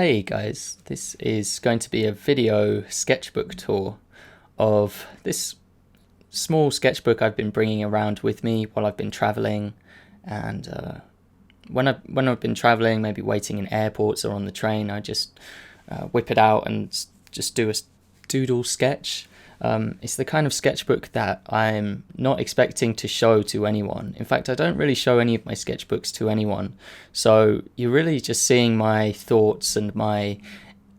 Hey guys, this is going to be a video sketchbook tour of this small sketchbook I've been bringing around with me while I've been traveling. And when I've been traveling, maybe waiting in airports or on the train, I just whip it out and just do a doodle sketch. It's the kind of sketchbook that I'm not expecting to show to anyone. In fact, I don't really show any of my sketchbooks to anyone. So you're really just seeing my thoughts and my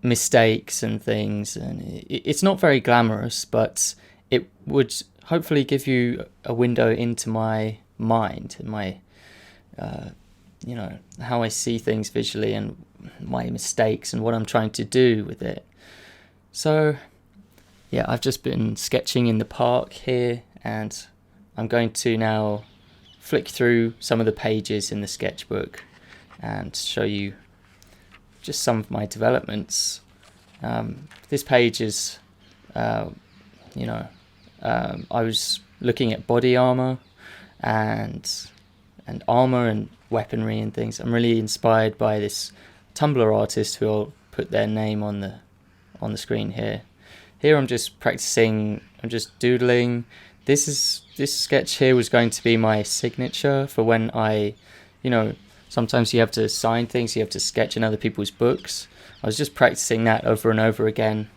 mistakes and things. And it's not very glamorous, but it would hopefully give you a window into my mind and my, how I see things visually and my mistakes and what I'm trying to do with it. So yeah, I've just been sketching in the park here, and I'm going to now flick through some of the pages in the sketchbook and show you just some of my developments. This page is, I was looking at body armor and armor and weaponry and things. I'm really inspired by this Tumblr artist who I'll put their name on the screen here. Here I'm just practicing, I'm just doodling. This sketch here was going to be my signature for when sometimes you have to sign things, you have to sketch in other people's books. I was just practicing that over and over again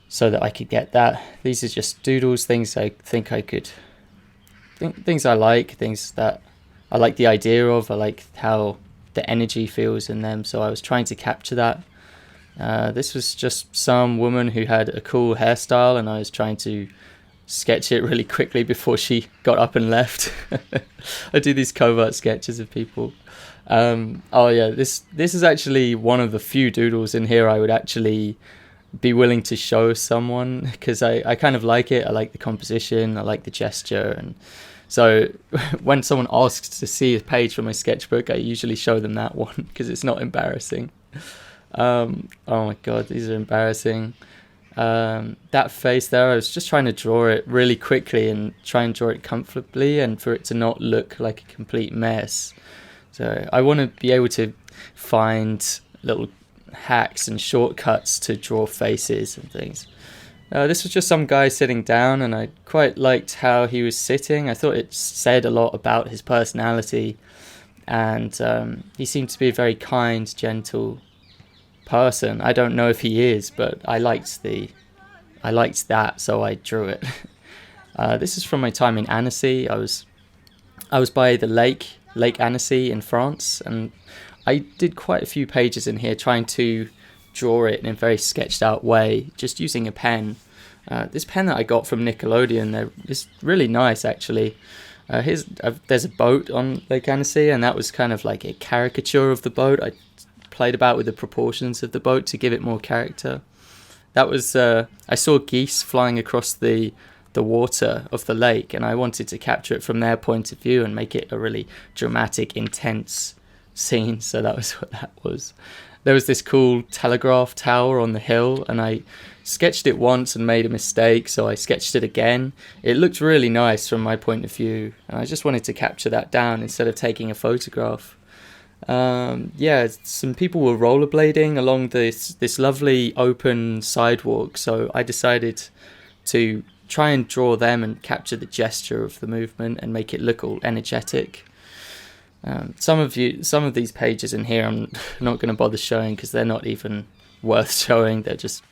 so that I could get that. These are just doodles, things I think I could, things I like, things that I like the idea of, I like how the energy feels in them, so I was trying to capture that. This was just some woman who had a cool hairstyle, and I was trying to sketch it really quickly before she got up and left. I do these covert sketches of people. This is actually one of the few doodles in here I would actually be willing to show someone, because I kind of like it. I like the composition, I like the gesture, and so when someone asks to see a page from my sketchbook, I usually show them that one because it's not embarrassing. Oh my god, these are embarrassing. That face there, I was just trying to draw it really quickly and try and draw it comfortably and for it to not look like a complete mess. So I want to be able to find little hacks and shortcuts to draw faces and things. This was just some guy sitting down, and I quite liked how he was sitting. I thought it said a lot about his personality, and he seemed to be a very kind, gentle person. I don't know if he is, but I liked that, so I drew it. This is from my time in Annecy. I was by the Lake Annecy in France, and I did quite a few pages in here trying to draw it in a very sketched out way, just using a pen. This pen that I got from Nickelodeon, is really nice actually. There's a boat on Lake Annecy, and that was kind of like a caricature of the boat. I played about with the proportions of the boat to give it more character. That was I saw geese flying across the water of the lake, and I wanted to capture it from their point of view and make it a really dramatic, intense scene. So that was what that was. There was this cool telegraph tower on the hill, and I sketched it once and made a mistake, so I sketched it again. It looked really nice from my point of view, and I just wanted to capture that down instead of taking a photograph. Some people were rollerblading along this lovely open sidewalk, so I decided to try and draw them and capture the gesture of the movement and make it look all energetic. Some of these pages in here I'm not going to bother showing because they're not even worth showing. They're just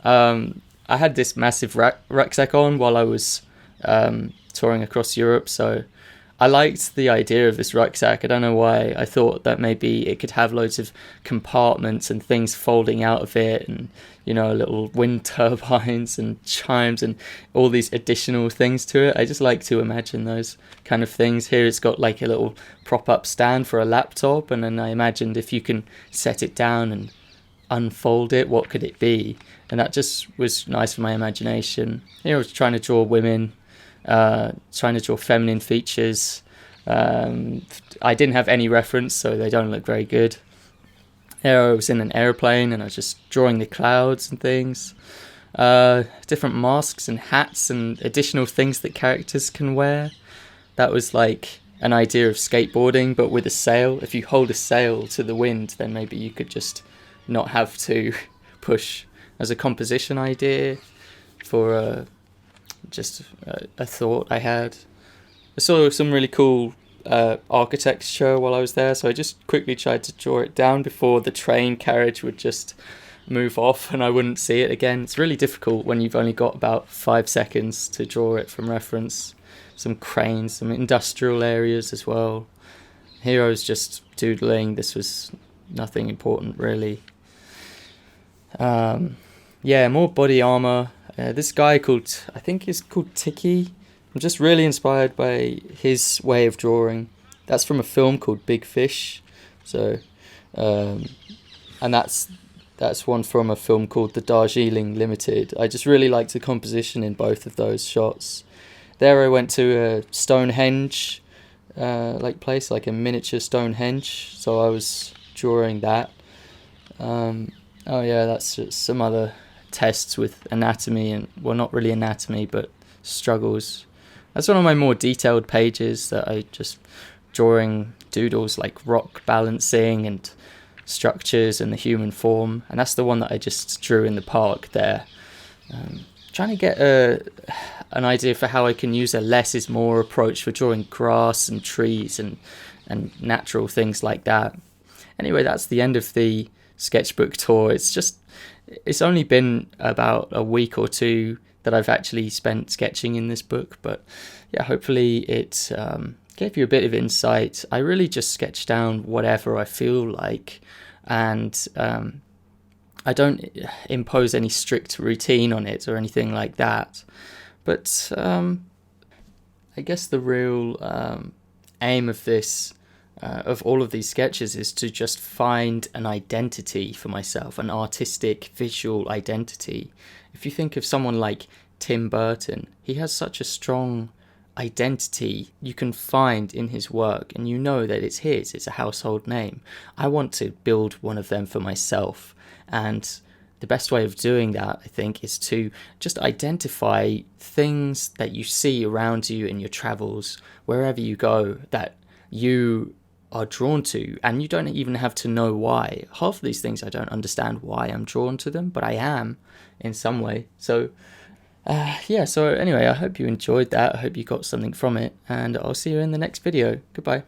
I had this massive rucksack on while I was touring across Europe, so I liked the idea of this rucksack. I don't know why. I thought that maybe it could have loads of compartments and things folding out of it, and little wind turbines and chimes and all these additional things to it. I just like to imagine those kind of things. Here it's got like a little prop-up stand for a laptop, and then I imagined if you can set it down and unfold it, what could it be? And that just was nice for my imagination. Here I was trying to draw women, trying to draw feminine features. I didn't have any reference, so they don't look very good. Here I was in an airplane, and I was just drawing the clouds and things. Different masks and hats and additional things that characters can wear. That was like an idea of skateboarding but with a sail. If you hold a sail to the wind, then maybe you could just not have to push. As a composition idea for just a thought I had. I saw some really cool architecture while I was there, so I just quickly tried to draw it down before the train carriage would just move off and I wouldn't see it again. It's really difficult when you've only got about 5 seconds to draw it from reference. Some cranes, some industrial areas as well. Here I was just doodling. This was nothing important really. Yeah, more body armor. This guy I think he's called Tiki. I'm just really inspired by his way of drawing. That's from a film called Big Fish. So, and that's one from a film called The Darjeeling Limited. I just really liked the composition in both of those shots. There I went to a Stonehenge place, like a miniature Stonehenge. So I was drawing that. Oh yeah, that's just some other tests with anatomy and, well, not really anatomy, but struggles. That's one of my more detailed pages that I just drawing doodles like rock balancing and structures and the human form. And that's the one that I just drew in the park there. Trying to get an idea for how I can use a less is more approach for drawing grass and trees and natural things like that. Anyway, that's the end of the sketchbook tour. It's only been about a week or two that I've actually spent sketching in this book, but yeah, hopefully it gave you a bit of insight. I really just sketch down whatever I feel like, and I don't impose any strict routine on it or anything like that. But I guess the real aim of this of all of these sketches is to just find an identity for myself, an artistic visual identity. If you think of someone like Tim Burton, he has such a strong identity you can find in his work, and you know that it's his, it's a household name. I want to build one of them for myself, and the best way of doing that, I think, is to just identify things that you see around you in your travels, wherever you go, that you are drawn to, and you don't even have to know why. Half of these things I don't understand why I'm drawn to them, but I am in some way. So yeah, so anyway, I hope you enjoyed that. I hope you got something from it, and I'll see you in the next video. Goodbye.